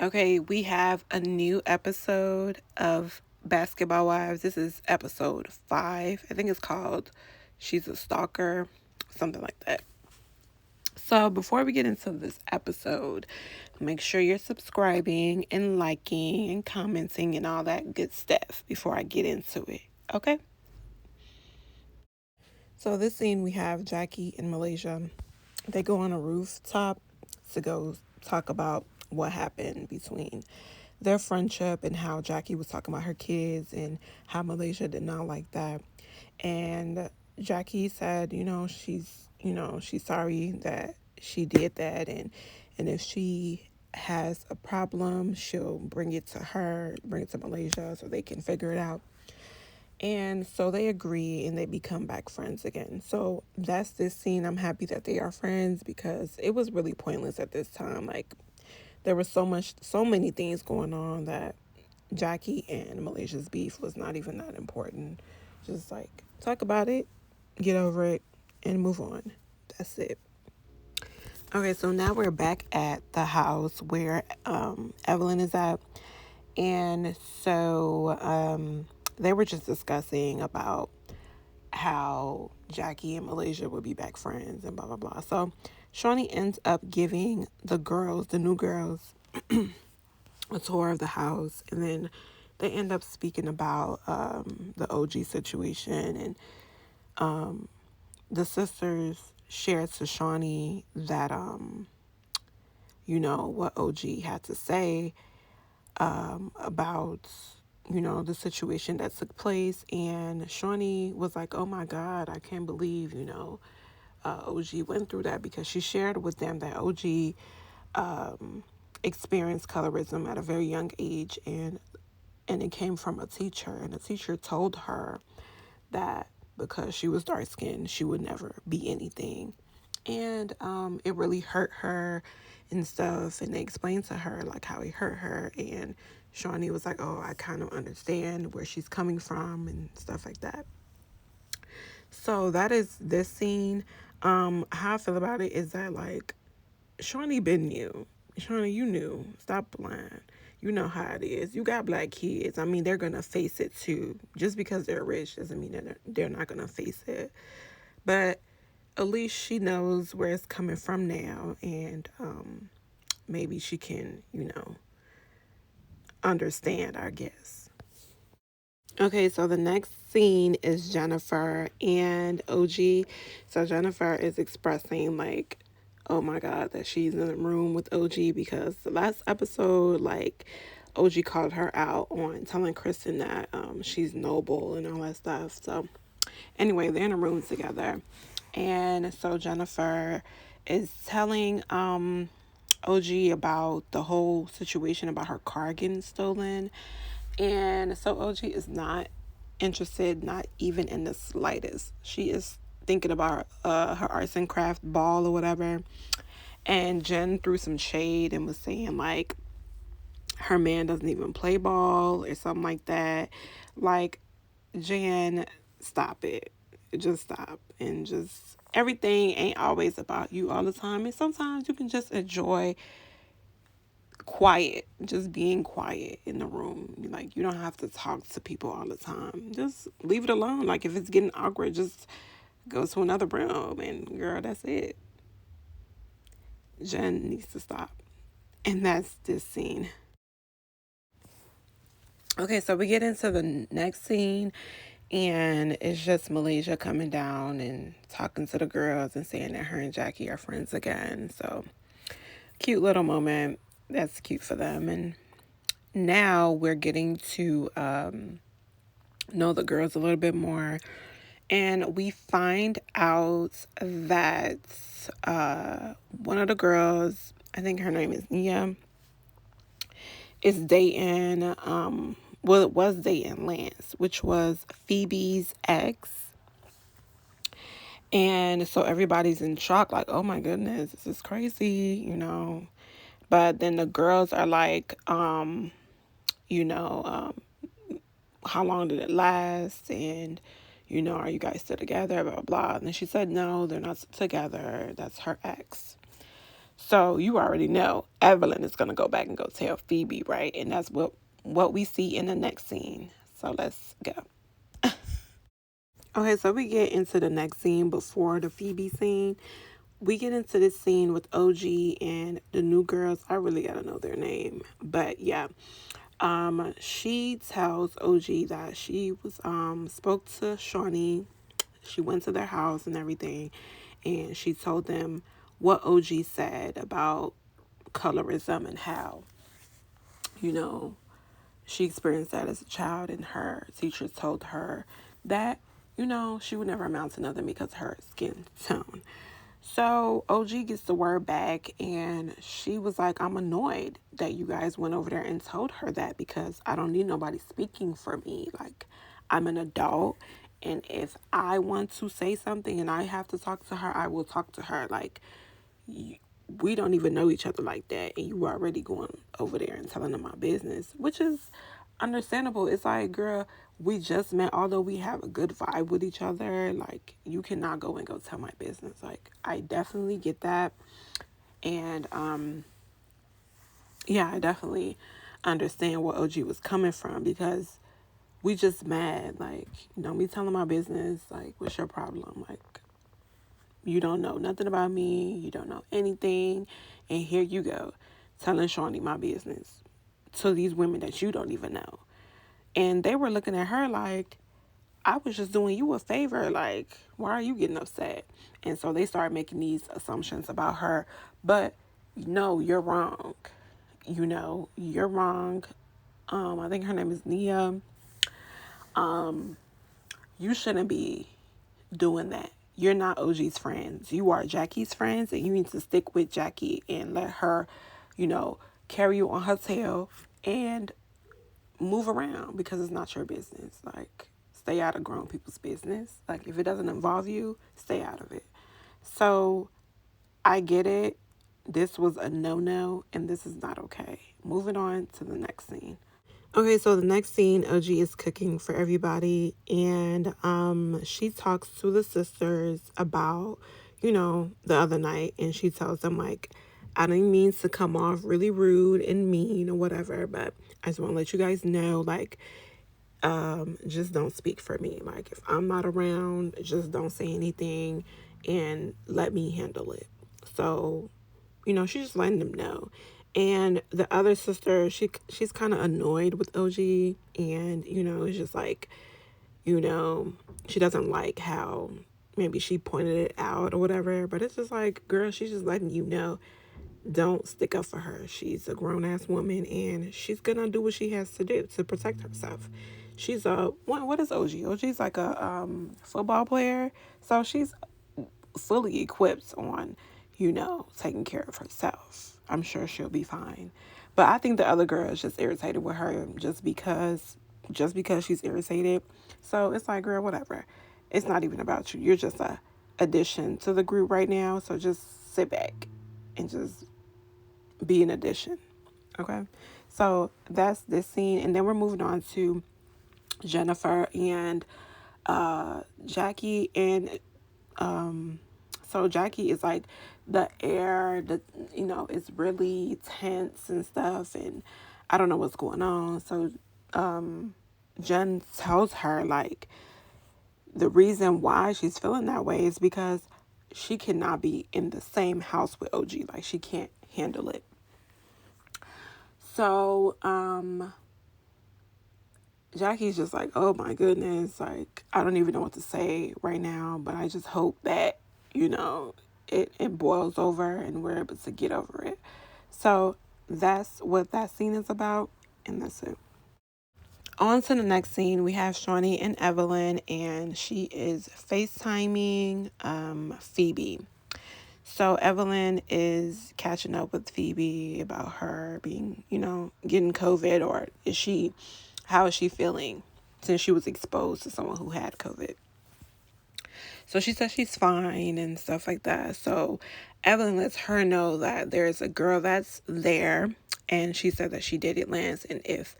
Okay, we have a new episode of Basketball Wives. This is episode 5. I think it's called She's a Stalker, something like that. So, before we get into this episode, make sure you're subscribing and liking and commenting and all that good stuff before I get into it. Okay? So, this scene we have Jackie in Malaysia. They go on a rooftop to go talk about what happened between their friendship and how Jackie was talking about her kids and how Malaysia did not like that. And Jackie said, she's sorry that she did that, and if she has a problem, she'll bring it to Malaysia so they can figure it out. And so they agree and they become back friends again. So that's this scene. I'm happy that they are friends because it was really pointless at this time. Like, there was so many things going on that Jackie and Malaysia's beef was not even that important. Just like talk about it, get over it, and move on. That's it. Okay, so now we're back at the house where Evelyn is at. And so they were just discussing about how Jackie and Malaysia would be back friends and blah, blah, blah. So Shawnee ends up giving the new girls, a tour of the house. And then they end up speaking about the OG situation. And the sisters shared to Shawnee that, what OG had to say about the situation that took place. And Shawnee was like, oh my God, I can't believe OG went through that, because she shared with them that OG experienced colorism at a very young age, and it came from a teacher, and the teacher told her that because she was dark skinned she would never be anything. And it really hurt her and stuff, and they explained to her like how it hurt her, and Shawnee was like, oh, I kind of understand where she's coming from and stuff like that. So that is this scene. How I feel about it is that, like, Shawnee been new. Shawnee, you knew. Stop lying. You know how it is. You got black kids. I mean, they're gonna face it too. Just because they're rich doesn't mean that they're not gonna face it. But at least she knows where it's coming from now, and maybe she can, understand, I guess. Okay, so the next scene is Jennifer and OG. So Jennifer is expressing, like, oh my God, that she's in the room with OG, because the last episode, like, OG called her out on telling Kristen that she's noble and all that stuff. So anyway, they're in a room together. And so Jennifer is telling OG about the whole situation about her car getting stolen. And so OG is not interested, not even in the slightest. She is thinking about her arts and craft ball or whatever. And Jen threw some shade and was saying, like, her man doesn't even play ball or something like that. Like, Jen, stop it. Just stop. And just, everything ain't always about you all the time. And sometimes you can just enjoy quiet, just being quiet in the room. Like, you don't have to talk to people all the time. Just leave it alone. Like, if it's getting awkward, just go to another room and, girl, that's it. Jen needs to stop. And that's this scene. Okay, so we get into the next scene, and it's just Malaysia coming down and talking to the girls and saying that her and Jackie are friends again. So, cute little moment. That's cute for them. And now we're getting to know the girls a little bit more. And we find out that one of the girls, I think her name is Nia, is dating, it was dating Lance, which was Phoebe's ex. And so everybody's in shock, like, oh my goodness, this is crazy. But then the girls are like, you know, um, how long did it last? And, are you guys still together? Blah, blah, blah. And then she said, no, they're not together. That's her ex. So you already know Evelyn is gonna go back and go tell Phoebe, right? And that's what we see in the next scene. So let's go. Okay, so we get into the next scene before the Phoebe scene. We get into this scene with OG and the new girls. I really gotta know their name, but yeah. She tells OG that she was spoke to Shawnee. She went to their house and everything, and she told them what OG said about colorism and how, you know, she experienced that as a child, and her teacher told her that, she would never amount to nothing because of her skin tone. So OG gets the word back, and she was like, I'm annoyed that you guys went over there and told her that because I don't need nobody speaking for me. Like, I'm an adult, and if I want to say something and I have to talk to her, I will talk to her. Like, we don't even know each other like that, and you already going over there and telling them my business, which is understandable. It's like, girl, we just met. Although we have a good vibe with each other, like, you cannot go and go tell my business. Like, I definitely get that. And yeah, I definitely understand where OG was coming from, because we just mad. Like, me telling my business, like, what's your problem? Like, you don't know nothing about me. You don't know anything. And here you go, telling Shawnee my business to these women that you don't even know. And they were looking at her like, I was just doing you a favor. Like, why are you getting upset? And so they started making these assumptions about her. But no, you're wrong. You're wrong. I think her name is Nia. You shouldn't be doing that. You're not OG's friends. You are Jackie's friends, and you need to stick with Jackie and let her, carry you on her tail and move around, because it's not your business. Like, stay out of grown people's business. Like, if it doesn't involve you, stay out of it. So I get it. This was a no-no, and this is not okay. Moving on to the next scene. Okay, so the next scene, OG is cooking for everybody, and she talks to the sisters about, the other night, and she tells them, like, I didn't mean to come off really rude and mean or whatever, but I just want to let you guys know, like, just don't speak for me. Like, if I'm not around, just don't say anything and let me handle it. So, she's just letting them know. And the other sister, she's kind of annoyed with OG, and it's just like, she doesn't like how maybe she pointed it out or whatever. But it's just like, girl, she's just letting you know, don't stick up for her. She's a grown ass woman, and she's gonna do what she has to do to protect herself. She's what is OG? OG's like a football player, so she's fully equipped on, taking care of herself. I'm sure she'll be fine. But I think the other girl is just irritated with her just because she's irritated. So it's like, girl, whatever. It's not even about you. You're just a addition to the group right now. So just sit back and just be an addition. Okay? So that's this scene. And then we're moving on to Jennifer and Jackie. And so Jackie is like, the air, it's really tense and stuff, and I don't know what's going on. So Jen tells her, like, the reason why she's feeling that way is because she cannot be in the same house with OG. Like, she can't handle it. So Jackie's just like, oh my goodness, like, I don't even know what to say right now, but I just hope that, it boils over and we're able to get over it. So that's what that scene is about, and that's it. On to the next scene, we have Shawnee and Evelyn, and she is FaceTiming Phoebe. So Evelyn is catching up with Phoebe about her being, getting COVID, or how is she feeling since she was exposed to someone who had COVID. So she says she's fine and stuff like that. So Evelyn lets her know that there's a girl that's there, and she said that she dated Lance, and if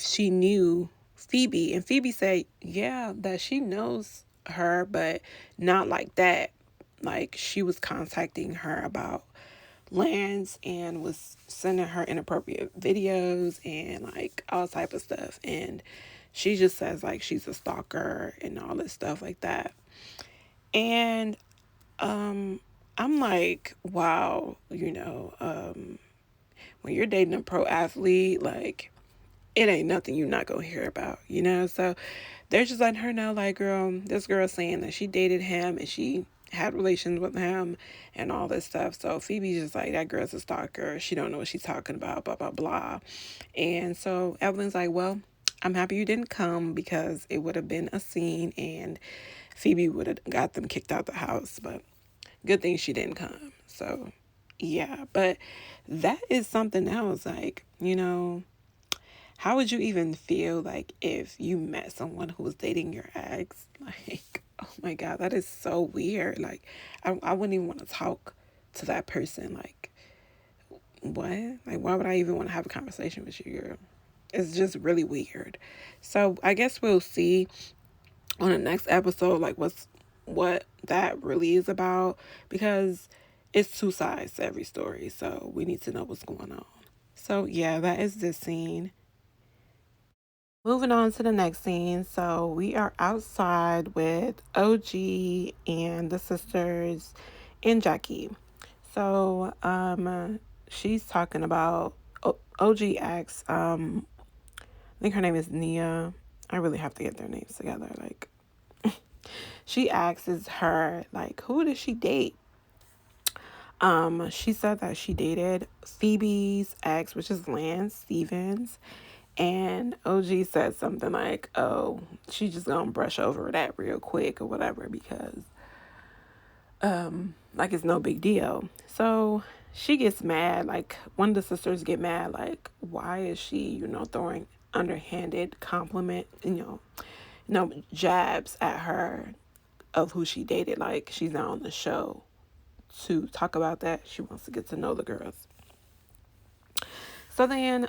she knew Phoebe, and Phoebe said, yeah, that she knows her, but not like that. Like, she was contacting her about, Lance and was sending her inappropriate videos and like all type of stuff. And she just says like she's a stalker and all this stuff like that. And I'm like, wow, when you're dating a pro athlete, like it ain't nothing you're not gonna hear about, you know? So they're just letting her know, like, girl, this girl's saying that she dated him and she had relations with him and all this stuff. So Phoebe's just like, that girl's a stalker. She don't know what she's talking about, blah, blah, blah. And so Evelyn's like, well, I'm happy you didn't come because it would have been a scene and Phoebe would have got them kicked out the house. But good thing she didn't come. So, yeah. But that is something else. Like, how would you even feel like if you met someone who was dating your ex? Like, oh my God, that is so weird. Like, I wouldn't even want to talk to that person. Like, what? Like, why would I even want to have a conversation with you, girl? It's just really weird. So I guess we'll see on the next episode, like what that really is about, because it's two sides to every story. So we need to know what's going on. So yeah, that is this scene. Moving on to the next scene. So we are outside with OG and the sisters and Jackie. So she's talking about OG asks, I think her name is Nia. I really have to get their names together. Like she asks her, like, who did she date? She said that she dated Phoebe's ex, which is Lance Stevens. And OG said something like, oh, she just gonna brush over that real quick or whatever because, like, it's no big deal. So she gets mad. Like, one of the sisters get mad. Like, why is she, throwing underhanded compliment, no jabs at her of who she dated? Like, she's not on the show to talk about that. She wants to get to know the girls. So then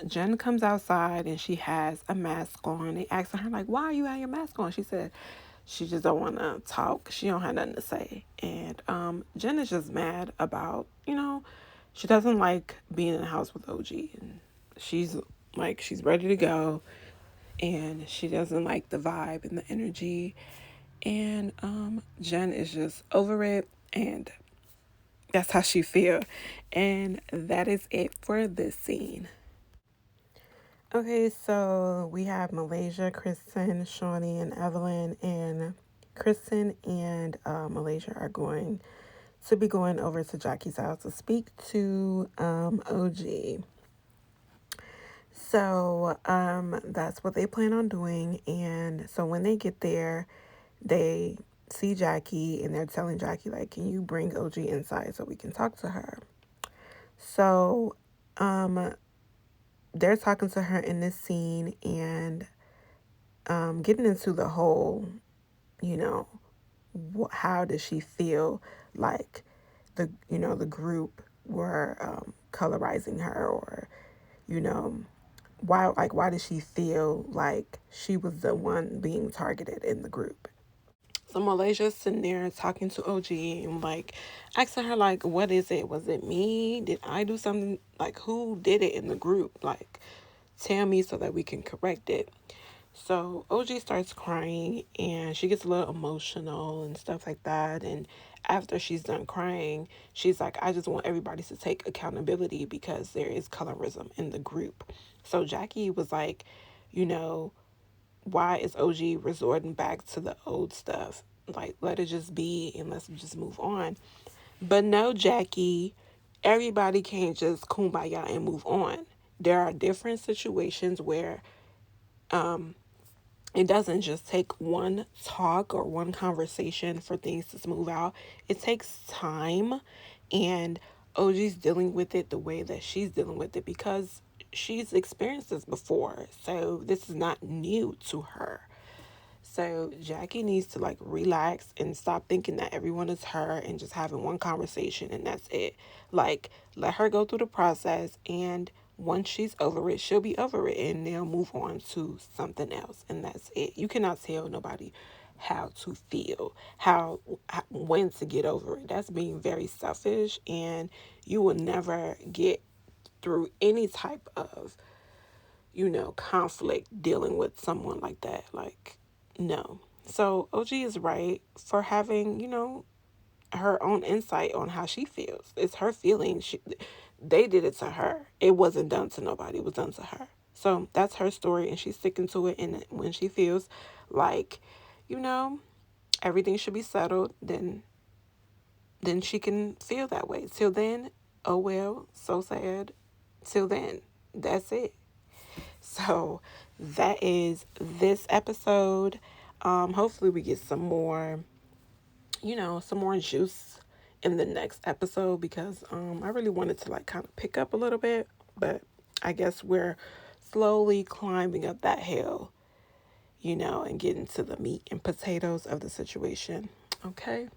Jen comes outside and she has a mask on. They ask her, like, why are you have your mask on? She said she just don't want to talk. She don't have nothing to say. And Jen is just mad about, she doesn't like being in the house with OG. And she's like, she's ready to go. And she doesn't like the vibe and the energy. And Jen is just over it. And that's how she feel. And that is it for this scene. Okay, so we have Malaysia, Kristen, Shawnee, and Evelyn. And Kristen and Malaysia are going to be going over to Jackie's house to speak to OG. So that's what they plan on doing. And so when they get there, they see Jackie and they're telling Jackie, like, can you bring OG inside so we can talk to her? So they're talking to her in this scene and getting into the whole, how does she feel like the group were colorizing her, or why did she feel like she was the one being targeted in the group? So Malaysia's sitting there talking to OG and like asking her, like, what is it? Was it me? Did I do something? Like, who did it in the group? Like, tell me so that we can correct it. So OG starts crying and she gets a little emotional and stuff like that. And after she's done crying, she's like, I just want everybody to take accountability because there is colorism in the group. So Jackie was like, why is OG resorting back to the old stuff? Like, let it just be and let's just move on. But no, Jackie, everybody can't just kumbaya and move on. There are different situations where it doesn't just take one talk or one conversation for things to smooth out. It takes time, and OG's dealing with it the way that she's dealing with it because she's experienced this before. So this is not new to her. So Jackie needs to like relax and stop thinking that everyone is her and just having one conversation and that's it. Like, let her go through the process, and once she's over it, she'll be over it and they'll move on to something else, and that's it. You cannot tell nobody how to feel, when to get over it. That's being very selfish, and you will never get through any type of, conflict dealing with someone like that. Like, no. So OG is right for having, her own insight on how she feels. It's her feelings. They did it to her. It wasn't done to nobody. It was done to her. So that's her story, and she's sticking to it. And when she feels like, you know, everything should be settled, then she can feel that way. Till then, oh well, so sad. Till then, that's it. So that is this episode. Hopefully we get some more, some more juice in the next episode, because I really wanted to like kind of pick up a little bit, but I guess we're slowly climbing up that hill, and getting to the meat and potatoes of the situation. Okay.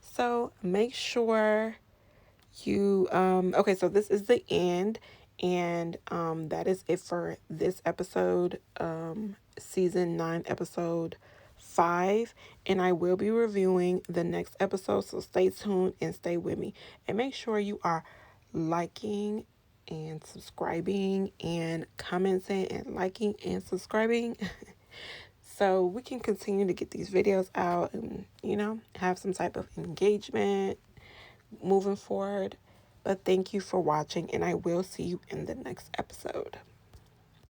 So make sure okay, so this is the end, and that is it for this episode, season 9, episode 5, and I will be reviewing the next episode, so stay tuned and stay with me, and make sure you are liking and subscribing and commenting and liking and subscribing so we can continue to get these videos out and have some type of engagement moving forward. But thank you for watching, and I will see you in the next episode.